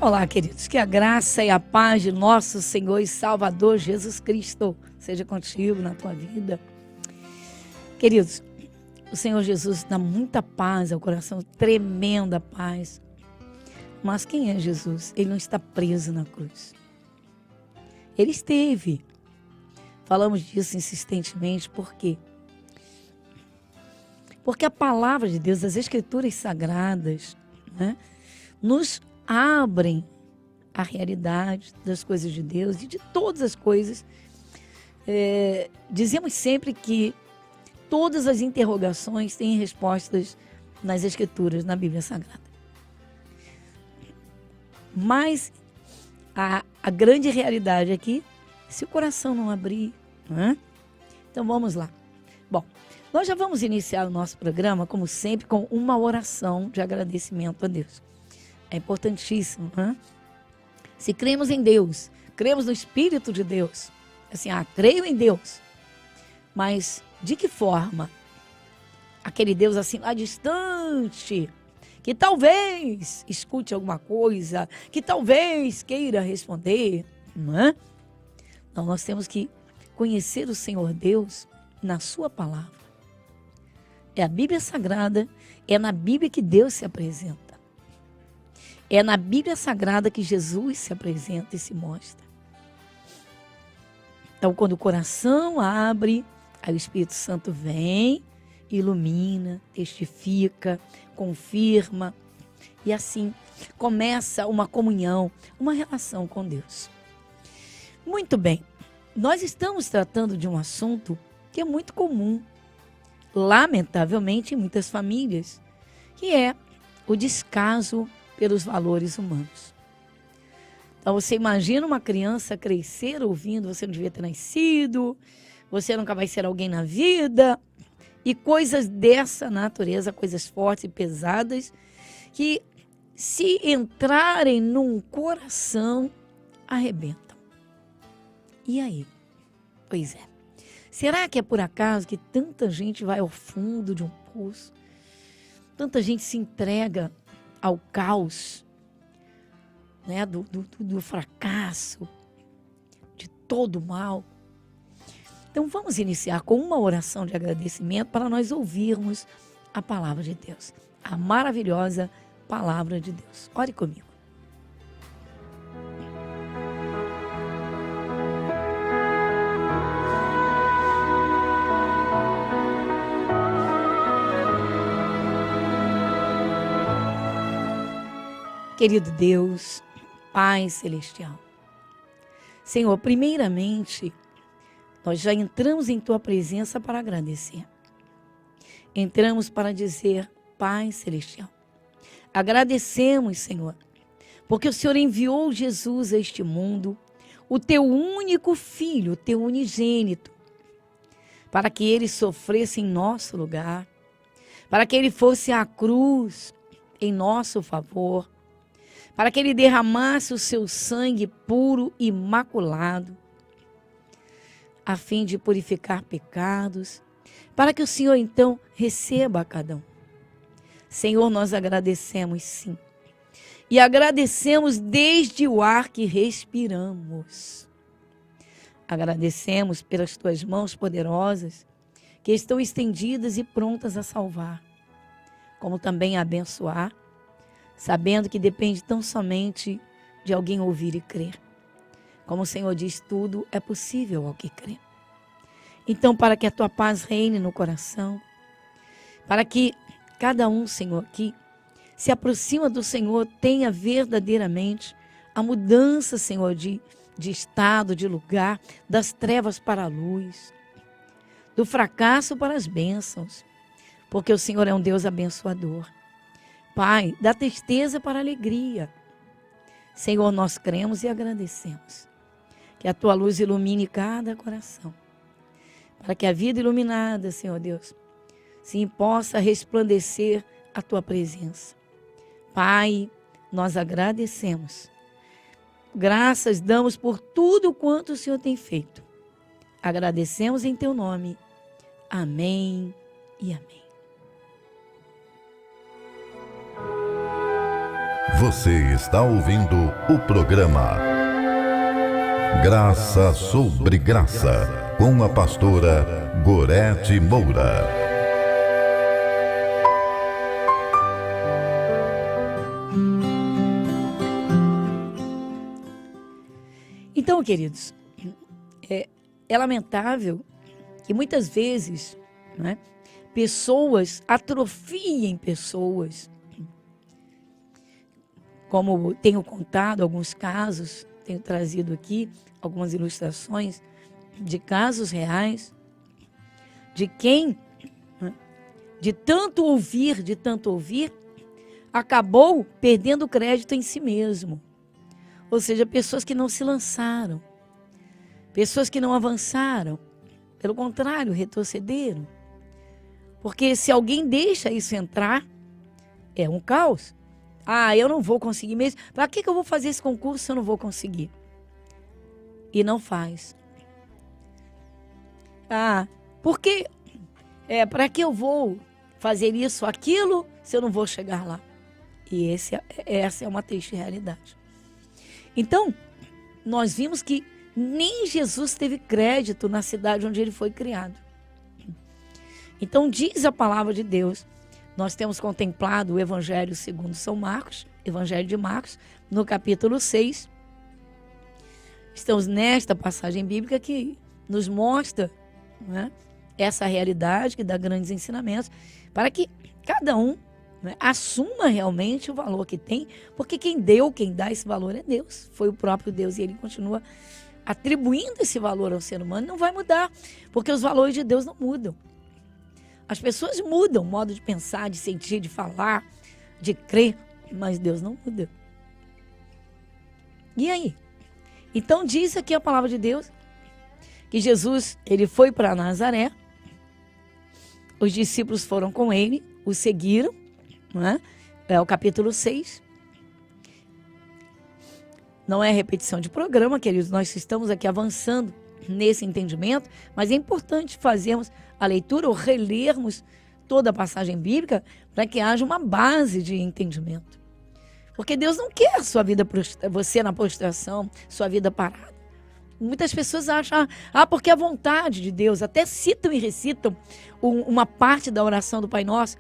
Olá, queridos, que a graça e a paz de nosso Senhor e Salvador Jesus Cristo seja contigo na tua vida. Queridos, o Senhor Jesus dá muita paz ao coração, tremenda paz. Mas quem é Jesus? Ele não está preso na cruz. Ele esteve. Falamos disso insistentemente, por quê? Porque a palavra de Deus, as Escrituras Sagradas, né, nos abrem a realidade das coisas de Deus e de todas as coisas. Dizemos sempre que todas as interrogações têm respostas nas Escrituras, na Bíblia Sagrada. Mas a grande realidade aqui, se o coração não abrir, né? Então vamos lá. Bom, nós já vamos iniciar o nosso programa, como sempre, com uma oração de agradecimento a Deus. É importantíssimo, né? Se cremos em Deus, cremos no Espírito de Deus, assim, creio em Deus, mas de que forma? Aquele Deus assim lá distante, que talvez escute alguma coisa, que talvez queira responder, não é? Então nós temos que conhecer o Senhor Deus na sua palavra. É a Bíblia Sagrada, é na Bíblia que Deus se apresenta. É na Bíblia Sagrada que Jesus se apresenta e se mostra. Então, quando o coração abre, aí o Espírito Santo vem, ilumina, testifica, confirma. E assim começa uma comunhão, uma relação com Deus. Muito bem, nós estamos tratando de um assunto que é muito comum, lamentavelmente, em muitas famílias, que é o descaso pelos valores humanos. Então você imagina uma criança crescer ouvindo: você não devia ter nascido, você nunca vai ser alguém na vida, e coisas dessa natureza, coisas fortes e pesadas, que se entrarem num coração, arrebentam. E aí? Pois é. Será que é por acaso que tanta gente vai ao fundo de um poço? Tanta gente se entrega ao caos, né, do fracasso, de todo o mal. Então vamos iniciar com uma oração de agradecimento para nós ouvirmos a palavra de Deus, a maravilhosa palavra de Deus. Ore comigo. Querido Deus, Pai Celestial, Senhor, primeiramente, nós já entramos em Tua presença para agradecer. Entramos para dizer: Pai Celestial, agradecemos, Senhor, porque o Senhor enviou Jesus a este mundo, o Teu único Filho, o Teu unigênito, para que Ele sofresse em nosso lugar, para que Ele fosse à cruz em nosso favor, para que Ele derramasse o seu sangue puro e imaculado, a fim de purificar pecados, para que o Senhor então receba a cada um. Senhor, nós agradecemos sim, e agradecemos desde o ar que respiramos. Agradecemos pelas Tuas mãos poderosas, que estão estendidas e prontas a salvar, como também a abençoar, sabendo que depende tão somente de alguém ouvir e crer. Como o Senhor diz, tudo é possível ao que crê. Então, para que a Tua paz reine no coração, para que cada um, Senhor, que se aproxima do Senhor tenha verdadeiramente a mudança, Senhor, de estado, de lugar, das trevas para a luz, do fracasso para as bênçãos, porque o Senhor é um Deus abençoador. Pai, da tristeza para a alegria. Senhor, nós cremos e agradecemos. Que a Tua luz ilumine cada coração. Para que a vida iluminada, Senhor Deus, sim, possa resplandecer a Tua presença. Pai, nós agradecemos. Graças damos por tudo quanto o Senhor tem feito. Agradecemos em Teu nome. Amém e amém. Você está ouvindo o programa Graça sobre Graça, com a pastora Gorete Moura. Então, queridos, é lamentável que muitas vezes, né, pessoas atrofiem pessoas. Como tenho contado alguns casos, tenho trazido aqui algumas ilustrações de casos reais, de quem, né, de tanto ouvir, acabou perdendo crédito em si mesmo. Ou seja, pessoas que não se lançaram, pessoas que não avançaram, pelo contrário, retrocederam. Porque se alguém deixa isso entrar, é um caos. Ah, eu não vou conseguir mesmo. Para que eu vou fazer esse concurso se eu não vou conseguir? E não faz. Ah, porque para que eu vou fazer isso, aquilo, se eu não vou chegar lá? E essa é uma triste realidade. Então, nós vimos que nem Jesus teve crédito na cidade onde ele foi criado. Então, diz a palavra de Deus, nós temos contemplado o Evangelho segundo São Marcos, Evangelho de Marcos, no capítulo 6. Estamos nesta passagem bíblica que nos mostra, né, essa realidade que dá grandes ensinamentos, para que cada um, né, assuma realmente o valor que tem, porque quem dá esse valor é Deus, foi o próprio Deus, e ele continua atribuindo esse valor ao ser humano. Não vai mudar, porque os valores de Deus não mudam. As pessoas mudam o modo de pensar, de sentir, de falar, de crer, mas Deus não muda. E aí? Então diz aqui a palavra de Deus que Jesus, ele foi para Nazaré, os discípulos foram com ele, o seguiram, né? É o capítulo 6. Não é repetição de programa, queridos, nós estamos aqui avançando nesse entendimento, mas é importante fazermos a leitura ou relermos toda a passagem bíblica para que haja uma base de entendimento. Porque Deus não quer sua vida, você na prostração, sua vida parada. Muitas pessoas acham, porque a vontade de Deus, até citam e recitam uma parte da oração do Pai Nosso.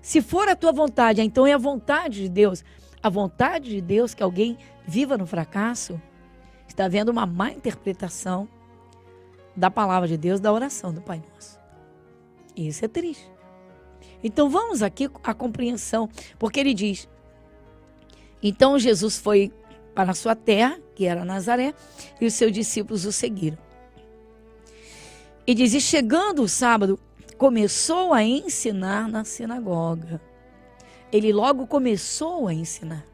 Se for a tua vontade, então é a vontade de Deus. A vontade de Deus que alguém viva no fracasso, está havendo uma má interpretação da palavra de Deus, da oração do Pai Nosso. Isso é triste. Então vamos aqui à compreensão, porque ele diz, então Jesus foi para a sua terra, que era Nazaré, e os seus discípulos o seguiram. E diz, e chegando o sábado, começou a ensinar na sinagoga. Ele logo começou a ensinar.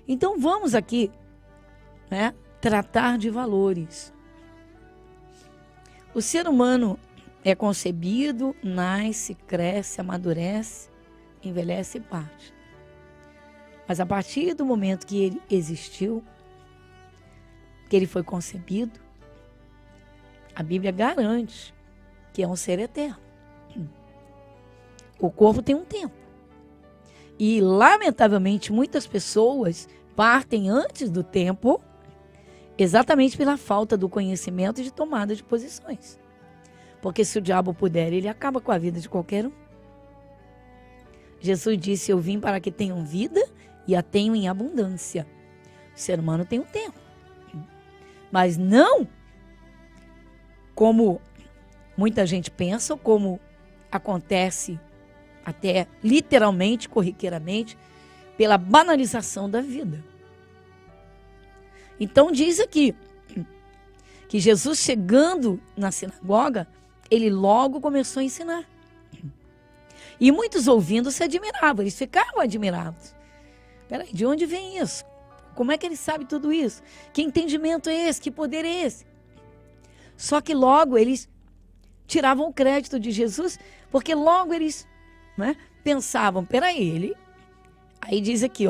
Então vamos aqui, né, tratar de valores. O ser humano é concebido, nasce, cresce, amadurece, envelhece e parte. Mas a partir do momento que ele existiu, que ele foi concebido, a Bíblia garante que é um ser eterno. O corpo tem um tempo. E, lamentavelmente, muitas pessoas partem antes do tempo exatamente pela falta do conhecimento e de tomada de posições. Porque se o diabo puder, ele acaba com a vida de qualquer um. Jesus disse, eu vim para que tenham vida e a tenham em abundância. O ser humano tem um tempo. Mas não como muita gente pensa, ou como acontece até literalmente, corriqueiramente, pela banalização da vida. Então diz aqui que Jesus, chegando na sinagoga, ele logo começou a ensinar. E muitos ouvindo se admiravam, eles ficavam admirados. Peraí, de onde vem isso? Como é que ele sabe tudo isso? Que entendimento é esse? Que poder é esse? Só que logo eles tiravam o crédito de Jesus, porque logo eles, né, pensavam, peraí, ele... Aí diz aqui,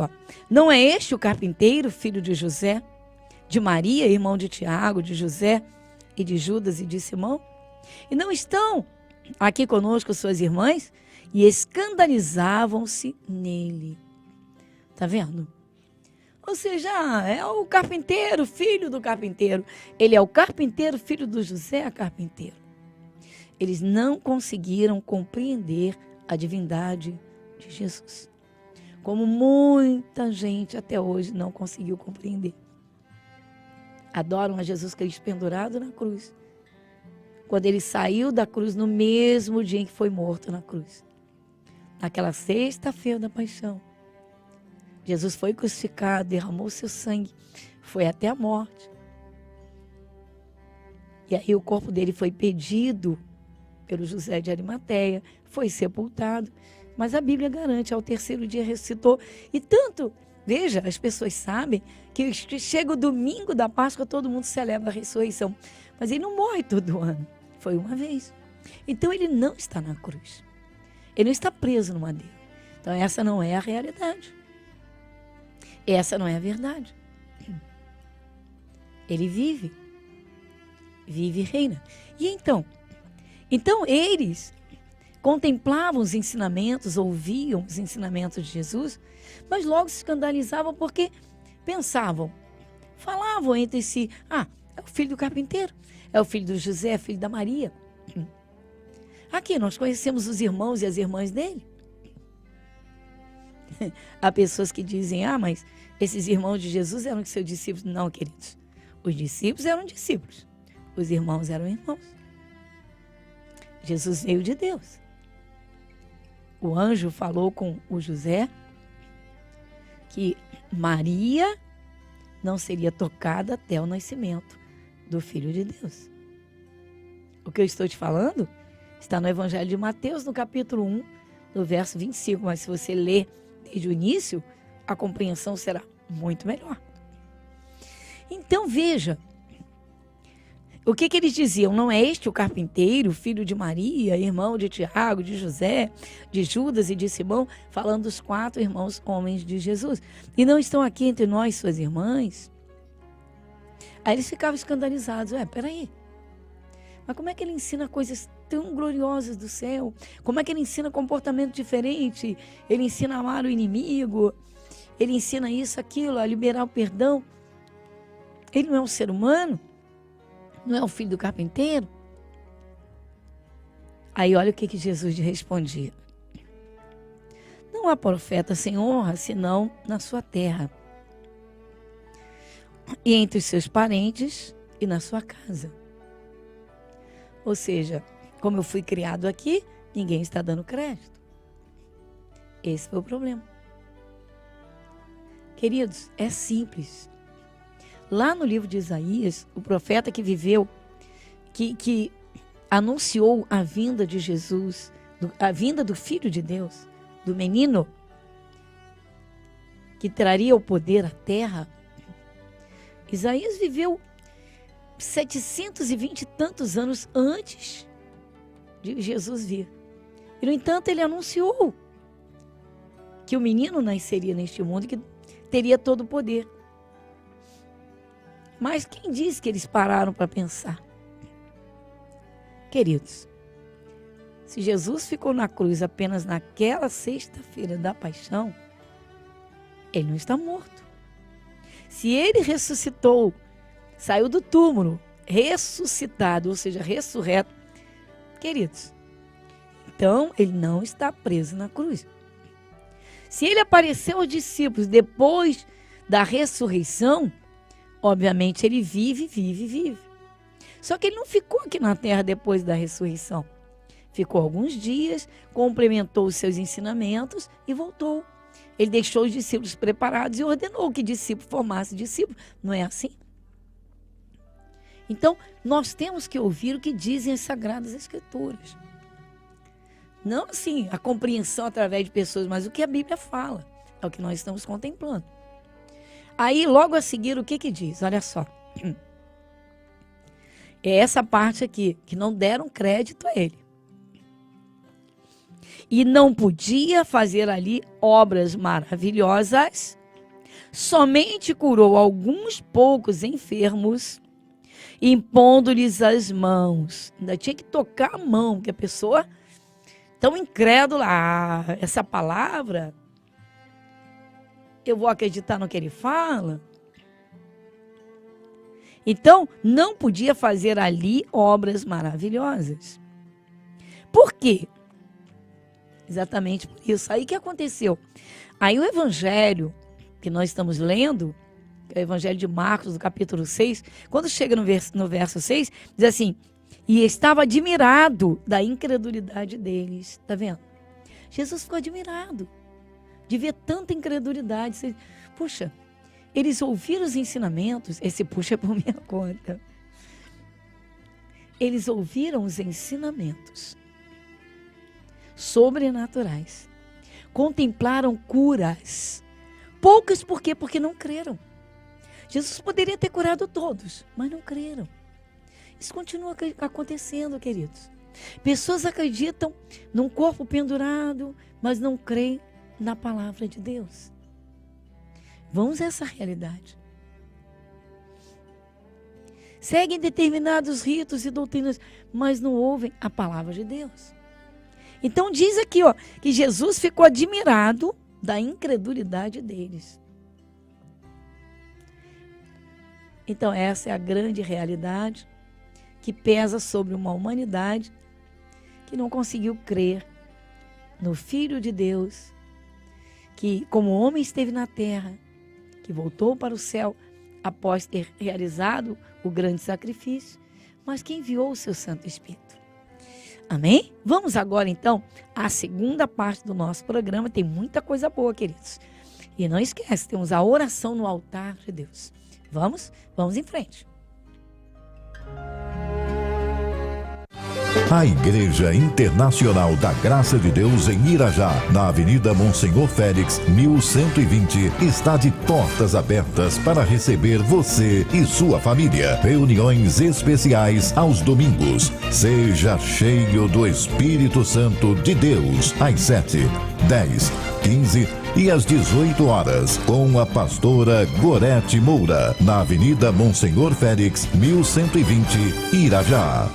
não é este o carpinteiro, filho de José, de Maria, irmão de Tiago, de José e de Judas e de Simão? E não estão aqui conosco suas irmãs? E escandalizavam-se nele. Tá vendo? Ou seja, é o carpinteiro, filho do carpinteiro. Ele é o carpinteiro, filho do José carpinteiro. Eles não conseguiram compreender a divindade de Jesus. Como muita gente até hoje não conseguiu compreender. Adoram a Jesus Cristo pendurado na cruz. Quando ele saiu da cruz no mesmo dia em que foi morto na cruz. Naquela sexta-feira da paixão. Jesus foi crucificado, derramou seu sangue, foi até a morte. E aí o corpo dele foi pedido pelo José de Arimateia, foi sepultado, mas a Bíblia garante, ao terceiro dia ressuscitou. E tanto, veja, as pessoas sabem que chega o domingo da Páscoa, todo mundo celebra a ressurreição, mas ele não morre todo ano, foi uma vez. Então ele não está na cruz, ele não está preso no madeiro. Então essa não é a realidade. Essa não é a verdade. Ele vive e reina. E então eles contemplavam os ensinamentos, ouviam os ensinamentos de Jesus, mas logo se escandalizavam porque pensavam, falavam entre si, é o filho do carpinteiro, é o filho do José, é o filho da Maria. Aqui nós conhecemos os irmãos e as irmãs dele. Há pessoas que dizem, mas esses irmãos de Jesus eram seus discípulos. Não, queridos. Os discípulos eram discípulos. Os irmãos eram irmãos. Jesus veio de Deus. O anjo falou com o José que Maria não seria tocada até o nascimento do Filho de Deus. O que eu estou te falando está no Evangelho de Mateus, no capítulo 1, no verso 25. Mas se você ler desde o início, a compreensão será muito melhor. Então veja, o que eles diziam? Não é este o carpinteiro, filho de Maria, irmão de Tiago, de José, de Judas e de Simão, falando dos 4 irmãos homens de Jesus. E não estão aqui entre nós suas irmãs? Aí eles ficavam escandalizados. Peraí, mas como é que ele ensina coisas tão gloriosas do céu? Como é que ele ensina comportamento diferente? Ele ensina a amar o inimigo, ele ensina isso, aquilo, a liberar o perdão. Ele não é um ser humano? Não é o filho do carpinteiro? Aí olha o que Jesus respondia. Não há profeta sem honra, senão na sua terra, e entre os seus parentes e na sua casa. Ou seja, como eu fui criado aqui, ninguém está dando crédito. Esse foi o problema. Queridos, é simples. Lá no livro de Isaías, o profeta que viveu, que anunciou a vinda de Jesus, a vinda do Filho de Deus, do menino, que traria o poder à terra. Isaías viveu 720 e tantos anos antes de Jesus vir. E, no entanto, ele anunciou que o menino nasceria neste mundo e que teria todo o poder. Mas quem disse que eles pararam para pensar? Queridos, se Jesus ficou na cruz apenas naquela sexta-feira da paixão, ele não está morto. Se ele ressuscitou, saiu do túmulo, ressuscitado, ou seja, ressurreto, queridos, então ele não está preso na cruz. Se ele apareceu aos discípulos depois da ressurreição, obviamente ele vive. Só que ele não ficou aqui na terra depois da ressurreição. Ficou alguns dias, complementou os seus ensinamentos e voltou. Ele deixou os discípulos preparados e ordenou que discípulo formasse discípulo. Não é assim? Então, nós temos que ouvir o que dizem as Sagradas Escrituras. Não assim, a compreensão através de pessoas, mas o que a Bíblia fala. É o que nós estamos contemplando. Aí, logo a seguir, o que diz? Olha só. É essa parte aqui, que não deram crédito a ele. E não podia fazer ali obras maravilhosas, somente curou alguns poucos enfermos, impondo-lhes as mãos. Ainda tinha que tocar a mão, porque a pessoa tão incrédula, essa palavra eu vou acreditar no que ele fala? Então, não podia fazer ali obras maravilhosas. Por quê? Exatamente por isso. Aí o que aconteceu? Aí o evangelho que nós estamos lendo, que é o evangelho de Marcos, do capítulo 6, quando chega no verso 6, diz assim, e estava admirado da incredulidade deles. Está vendo? Jesus ficou admirado de ver tanta incredulidade. Puxa, eles ouviram os ensinamentos, esse puxa é por minha conta. Eles ouviram os ensinamentos sobrenaturais. Contemplaram curas. Poucas por quê? Porque não creram. Jesus poderia ter curado todos, mas não creram. Isso continua acontecendo, queridos. Pessoas acreditam num corpo pendurado, mas não creem na palavra de Deus. Vamos a essa realidade. Seguem determinados ritos e doutrinas, mas não ouvem a palavra de Deus. Então diz aqui, ó, que Jesus ficou admirado da incredulidade deles. Então essa é a grande realidade que pesa sobre uma humanidade que não conseguiu crer no Filho de Deus, que como homem esteve na terra, que voltou para o céu após ter realizado o grande sacrifício, mas que enviou o seu Santo Espírito. Amém? Vamos agora então à segunda parte do nosso programa. Tem muita coisa boa, queridos. E não esquece, temos a oração no altar de Deus. Vamos em frente. A Igreja Internacional da Graça de Deus em Irajá, na Avenida Monsenhor Félix, 1120, está de portas abertas para receber você e sua família. Reuniões especiais aos domingos. Seja cheio do Espírito Santo de Deus, às 7, 10, 15 e às 18 horas, com a pastora Gorete Moura, na Avenida Monsenhor Félix, 1120, Irajá.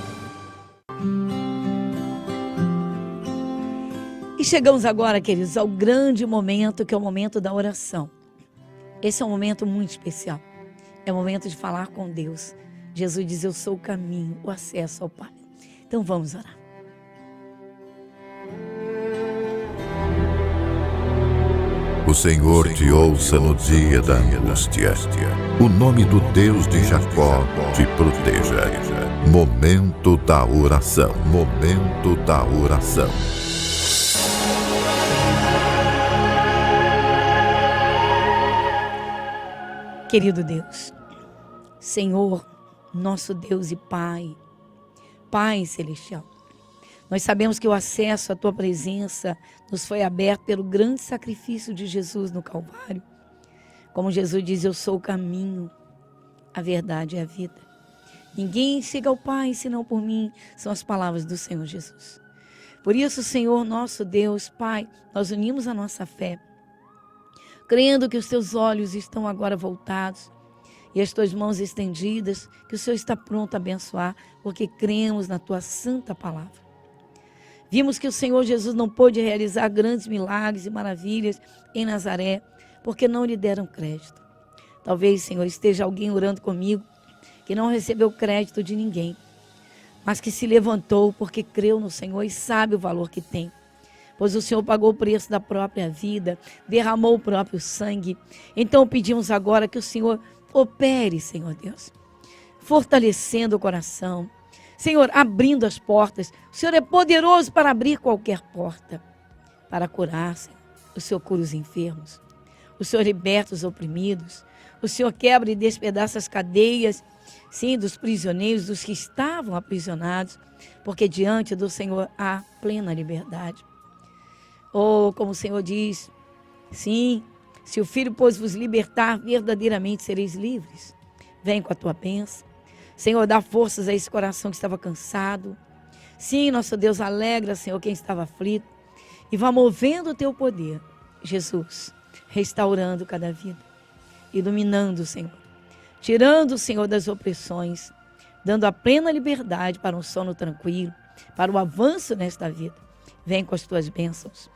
E chegamos agora, queridos, ao grande momento, que é o momento da oração. Esse é um momento muito especial. É o momento de falar com Deus. Jesus diz, eu sou o caminho, o acesso ao Pai. Então vamos orar. O Senhor te ouça no dia da angústia. O nome do Deus de Jacó te proteja. Momento da oração. Momento da oração. Querido Deus, Senhor, nosso Deus e Pai, Pai Celestial, nós sabemos que o acesso à Tua presença nos foi aberto pelo grande sacrifício de Jesus no Calvário. Como Jesus diz, eu sou o caminho, a verdade e a vida. Ninguém chega ao Pai senão por mim, são as palavras do Senhor Jesus. Por isso, Senhor, nosso Deus, Pai, nós unimos a nossa fé, crendo que os teus olhos estão agora voltados e as tuas mãos estendidas, que o Senhor está pronto a abençoar, porque cremos na tua santa palavra. Vimos que o Senhor Jesus não pôde realizar grandes milagres e maravilhas em Nazaré, porque não lhe deram crédito. Talvez, Senhor, esteja alguém orando comigo que não recebeu crédito de ninguém, mas que se levantou porque creu no Senhor e sabe o valor que tem. Pois o Senhor pagou o preço da própria vida, derramou o próprio sangue. Então pedimos agora que o Senhor opere, Senhor Deus, fortalecendo o coração. Senhor, abrindo as portas. O Senhor é poderoso para abrir qualquer porta, para curar, Senhor. O Senhor cura os enfermos. O Senhor liberta os oprimidos. O Senhor quebra e despedaça as cadeias, sim, dos prisioneiros, dos que estavam aprisionados, porque diante do Senhor há plena liberdade. Oh, como o Senhor diz, sim, se o Filho pôs vos libertar, verdadeiramente sereis livres. Vem com a tua bênção. Senhor, dá forças a esse coração que estava cansado. Sim, nosso Deus, alegra, Senhor, quem estava aflito. E vá movendo o teu poder, Jesus, restaurando cada vida, iluminando, Senhor, tirando, Senhor, das opressões, dando a plena liberdade para um sono tranquilo, para o avanço nesta vida. Vem com as tuas bênçãos.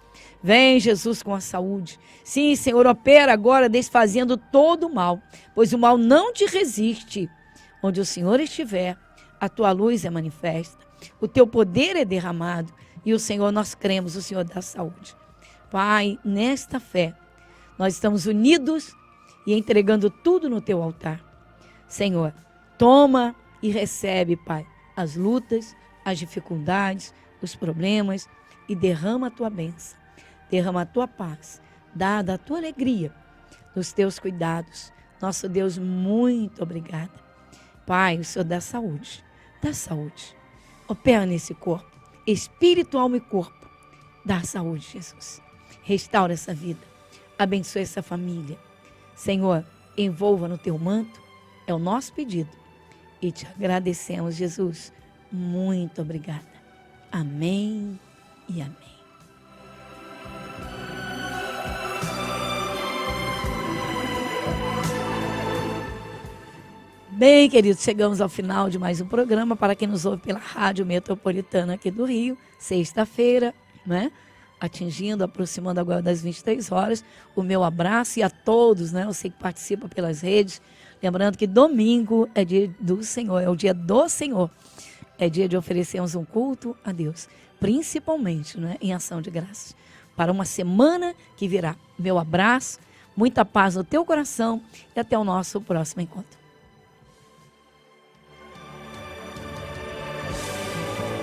Vem, Jesus, com a saúde. Sim, Senhor, opera agora desfazendo todo o mal, pois o mal não te resiste. Onde o Senhor estiver, a tua luz é manifesta, o teu poder é derramado e o Senhor, nós cremos, o Senhor dá saúde. Pai, nesta fé, nós estamos unidos e entregando tudo no teu altar. Senhor, toma e recebe, Pai, as lutas, as dificuldades, os problemas e derrama a tua bênção, derrama a tua paz, dada a tua alegria nos teus cuidados. Nosso Deus, muito obrigada. Pai, o Senhor dá saúde, opera nesse corpo, espírito, alma e corpo, dá saúde, Jesus. Restaura essa vida, abençoe essa família. Senhor, envolva no teu manto, é o nosso pedido. E te agradecemos, Jesus. Muito obrigada. Amém e amém. Bem, queridos, chegamos ao final de mais um programa. Para quem nos ouve pela Rádio Metropolitana aqui do Rio, sexta-feira, né? Aproximando agora das 23 horas, o meu abraço e a todos, né? Eu sei que participam pelas redes. Lembrando que domingo é dia do Senhor, é o dia do Senhor. É dia de oferecermos um culto a Deus, principalmente, né, em ação de graças, para uma semana que virá. Meu abraço, muita paz no teu coração e até o nosso próximo encontro.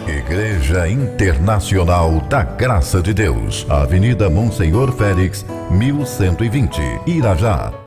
Igreja Internacional da Graça de Deus, Avenida Monsenhor Félix, 1120, Irajá.